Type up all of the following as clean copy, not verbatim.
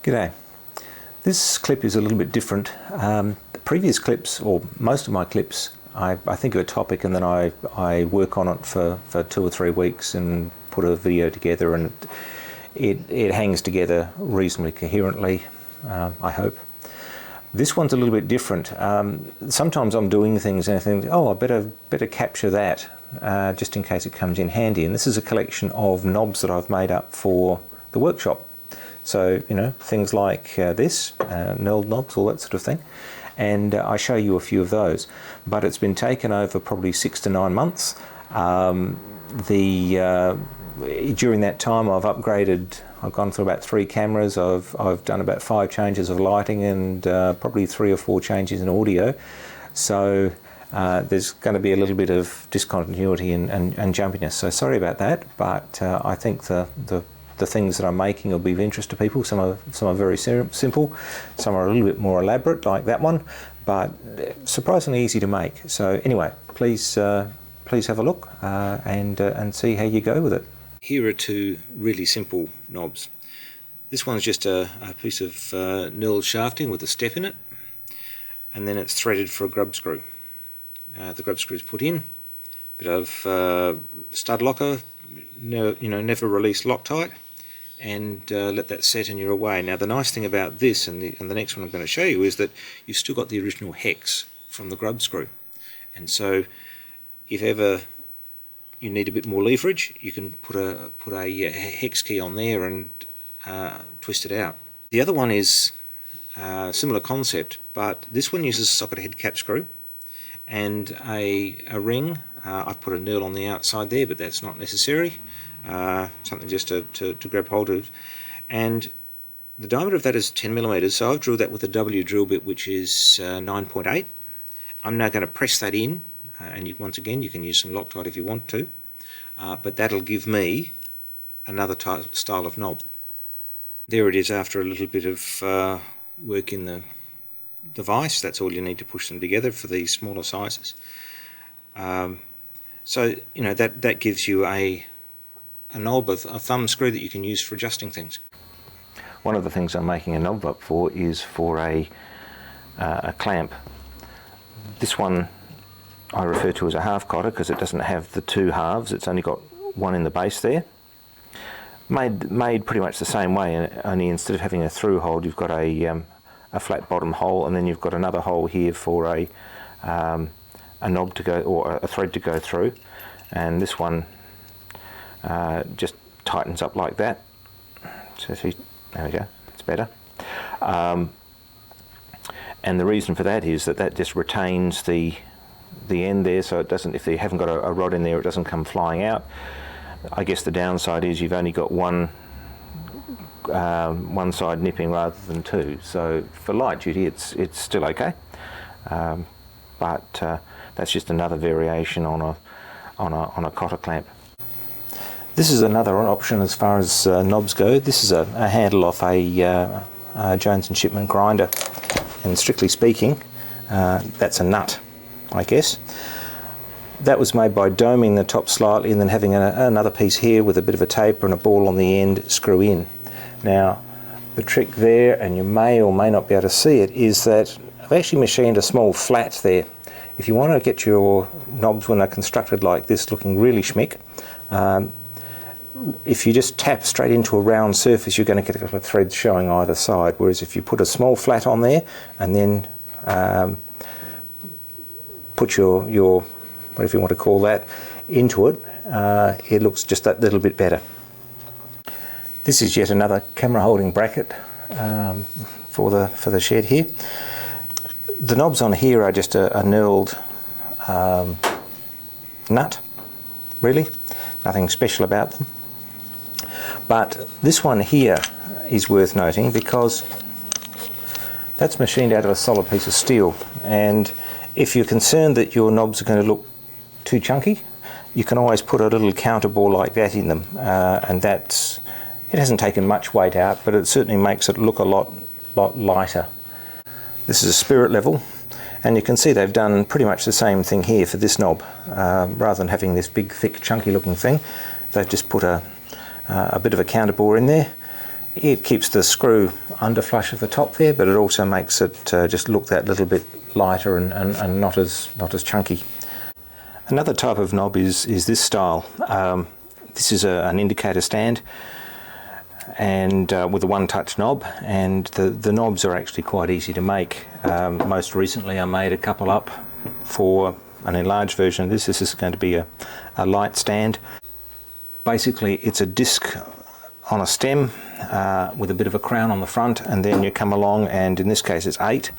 G'day. This clip is a little bit different. The previous clips, or most of my clips, I think of a topic and then I work on it for 2 or 3 weeks and put a video together, and it hangs together reasonably coherently, I hope. This one's a little bit different. Sometimes I'm doing things and I think, oh, I better capture that just in case it comes in handy. And this is a collection of knobs that I've made up for the workshop. So, you know, things like this, knurled knobs, all that sort of thing. And I show you a few of those. But it's been taken over probably 6 to 9 months. During that time I've upgraded, I've gone through about 3 cameras, I've done about 5 changes of lighting and probably 3 or 4 changes in audio. So there's going to be a little bit of discontinuity and jumpiness. So sorry about that, but I think the things that I'm making will be of interest to people. Some are very simple, some are a little bit more elaborate, like that one, but surprisingly easy to make. So anyway, please have a look and see how you go with it. Here are 2 really simple knobs. This one's just a piece of knurled shafting with a step in it, and then it's threaded for a grub screw. The grub screw is put in, bit of stud locker, never release Loctite, and let that set and you're away. Now the nice thing about this and the next one I'm going to show you is that you've still got the original hex from the grub screw, and so if ever you need a bit more leverage, you can put a hex key on there and twist it out. The other one is a similar concept, but this one uses a socket head cap screw and a ring. I've put a knurl on the outside there, but that's not necessary. Something just to grab hold of. And the diameter of that is 10mm, so I've drilled that with a W drill bit, which is 9.8. I'm now going to press that in, and once again you can use some Loctite if you want to, but that'll give me another style of knob. There it is after a little bit of work in the device. That's all you need to push them together for these smaller sizes. So you know that gives you a knob, a thumb screw that you can use for adjusting things. One of the things I'm making a knob up for is for a clamp. This one I refer to as a half cotter because it doesn't have the 2 halves, it's only got one in the base there. Made pretty much the same way, only instead of having a through hole you've got a flat bottom hole, and then you've got another hole here for a knob to go, or a thread to go through, and this one just tightens up like that. So see, there we go, it's better. And the reason for that is that just retains the end there, so it doesn't, if you haven't got a rod in there, it doesn't come flying out. I guess the downside is you've only got one side nipping rather than 2, so for light duty it's still okay, but that's just another variation on a cotter clamp. This is another option as far as knobs go. This is a handle off a Jones & Shipman grinder, and strictly speaking that's a nut, I guess. That was made by doming the top slightly and then having another piece here with a bit of a taper and a ball on the end, screw in. Now the trick there, and you may or may not be able to see it, is that I've actually machined a small flat there. If you want to get your knobs when they're constructed like this looking really schmick, if you just tap straight into a round surface you're going to get a couple of threads showing either side, whereas if you put a small flat on there and then put your whatever you want to call that into it, it looks just that little bit better. This is yet another camera holding bracket for the shed here. The knobs on here are just a knurled nut, really, nothing special about them. But this one here is worth noting because that's machined out of a solid piece of steel, and if you're concerned that your knobs are going to look too chunky, you can always put a little counter bore like that in them, and it hasn't taken much weight out, but it certainly makes it look a lot lighter. This is a spirit level, and you can see they've done pretty much the same thing here for this knob. Rather than having this big thick chunky looking thing, they've just put a bit of a counter bore in there. It keeps the screw under flush of the top there, but it also makes it just look that little bit lighter and not as chunky. Another type of knob is this style. This is an indicator stand, and with a one-touch knob, and the knobs are actually quite easy to make. Most recently I made a couple up for an enlarged version of this. This is going to be a light stand. Basically it's a disc on a stem with a bit of a crown on the front, and then you come along, and in this case it's 8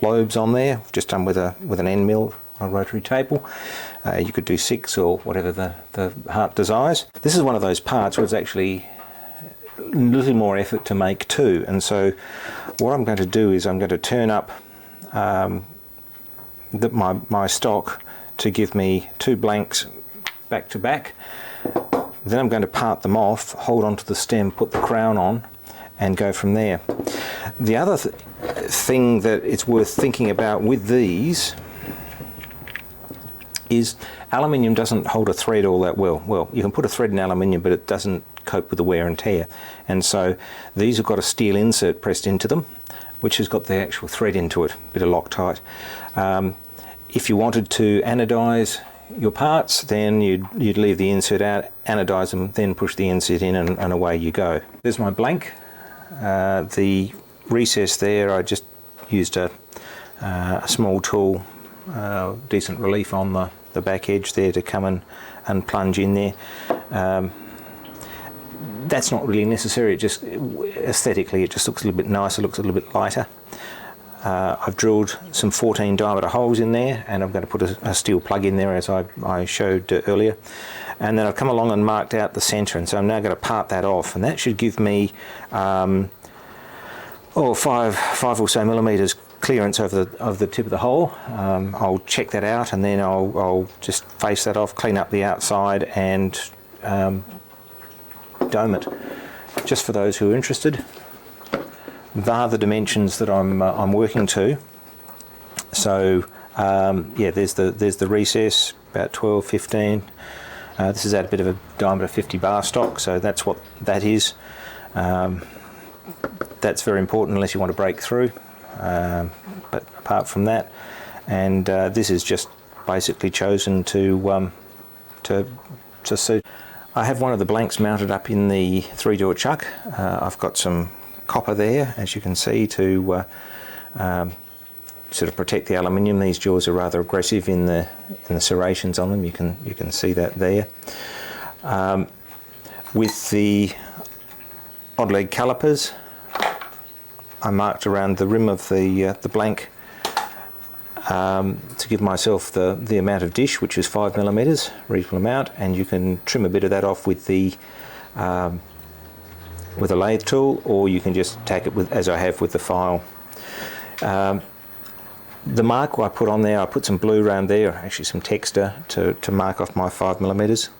lobes on there, just done with an end mill on a rotary table. You could do 6 or whatever the heart desires. This is one of those parts where it's actually a little more effort to make too, and so what I'm going to do is I'm going to turn up my stock to give me 2 blanks back to back. Then I'm going to part them off, hold onto the stem, put the crown on, and go from there. The other thing that it's worth thinking about with these is aluminium doesn't hold a thread all that well. Well, you can put a thread in aluminium, but it doesn't cope with the wear and tear. And so these have got a steel insert pressed into them, which has got the actual thread into it, a bit of Loctite. If you wanted to anodise your parts, then you'd leave the insert out, anodise them, then push the insert in, and away you go. There's my blank. The recess there, I just used a small tool, decent relief on the back edge there to come and plunge in there. That's not really necessary, it just aesthetically it just looks a little bit nicer, looks a little bit lighter. I've drilled some 14 diameter holes in there, and I'm going to put a steel plug in there as I showed earlier. And then I've come along and marked out the centre, and so I'm now going to part that off, and that should give me 5 or so millimetres clearance of the tip of the hole. I'll check that out, and then I'll just face that off, clean up the outside, and dome it. Just for those who are interested, they are the dimensions that I'm working to. So yeah, there's the recess, about 12, 15. This is at a bit of a diameter 50 bar stock, so that's what that is. That's very important unless you want to break through. But apart from that, and this is just basically chosen to suit. I have one of the blanks mounted up in the 3-jaw chuck. I've got some copper there, as you can see, to sort of protect the aluminium. These jaws are rather aggressive in the serrations on them. You can see that there. With the odd leg calipers, I marked around the rim of the blank to give myself the amount of dish, which is 5 millimeters, reasonable amount, and you can trim a bit of that off with a lathe tool, or you can just tack it with, as I have with the file. The mark I put on there, I put some blue around there, actually some texture to mark off my 5 millimeters.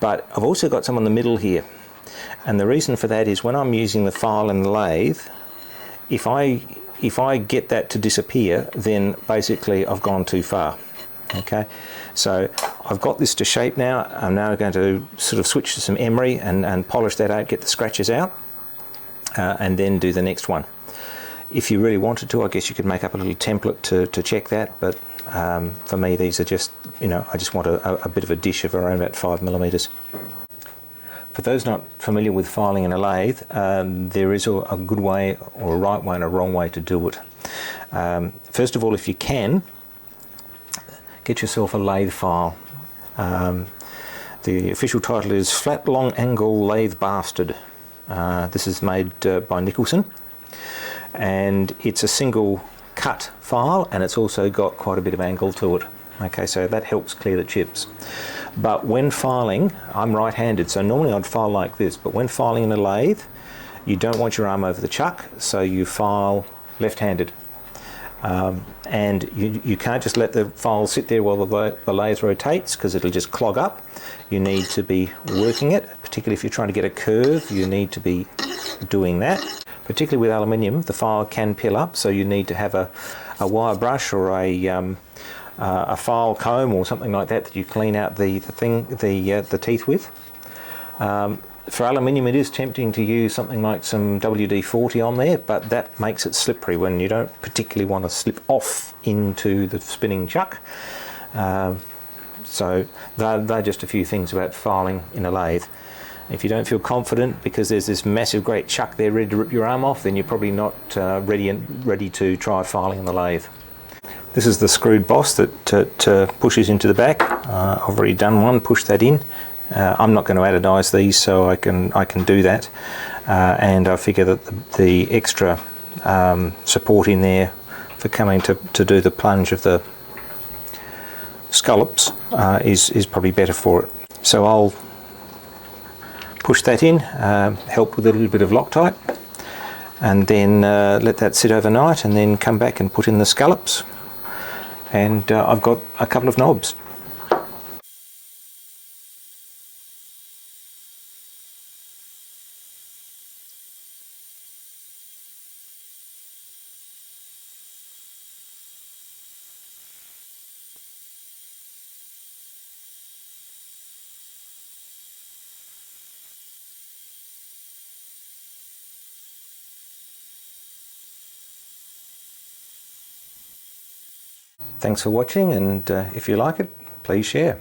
But I've also got some on the middle here, and the reason for that is when I'm using the file and the lathe, if I get that to disappear, then basically I've gone too far. Okay, so I've got this to shape now. I'm now going to sort of switch to some emery and polish that out, get the scratches out, and then do the next one. If you really wanted to, I guess you could make up a little template to check that, but for me these are just, I just want a bit of a dish of around about 5 millimeters. For those not familiar with filing in a lathe, there is a good way, or a right way and a wrong way to do it. First of all, if you can, get yourself a lathe file. The official title is Flat Long Angle Lathe Bastard. This is made by Nicholson, and it's a single cut file, and it's also got quite a bit of angle to it. Okay, so that helps clear the chips. But when filing, I'm right-handed, so normally I'd file like this, but when filing in a lathe, you don't want your arm over the chuck, so you file left-handed. And you can't just let the file sit there while the lathe rotates, because it'll just clog up. You need to be working it, particularly if you're trying to get a curve, you need to be doing that. Particularly with aluminium, the file can pill up, so you need to have a wire brush or a file comb or something like that you clean out the teeth with. For aluminium it is tempting to use something like some WD-40 on there, but that makes it slippery when you don't particularly want to slip off into the spinning chuck. So they're just a few things about filing in a lathe. If you don't feel confident because there's this massive great chuck there ready to rip your arm off, then you're probably not ready to try filing in the lathe. This is the screwed boss that pushes into the back. I've already done one, pushed that in. I'm not going to anodise these, so I can do that. And I figure that the extra support in there for coming to do the plunge of the scallops is probably better for it. So I'll push that in, help with a little bit of Loctite, and then let that sit overnight, and then come back and put in the scallops. And I've got a couple of knobs. Thanks for watching, and if you like it, please share.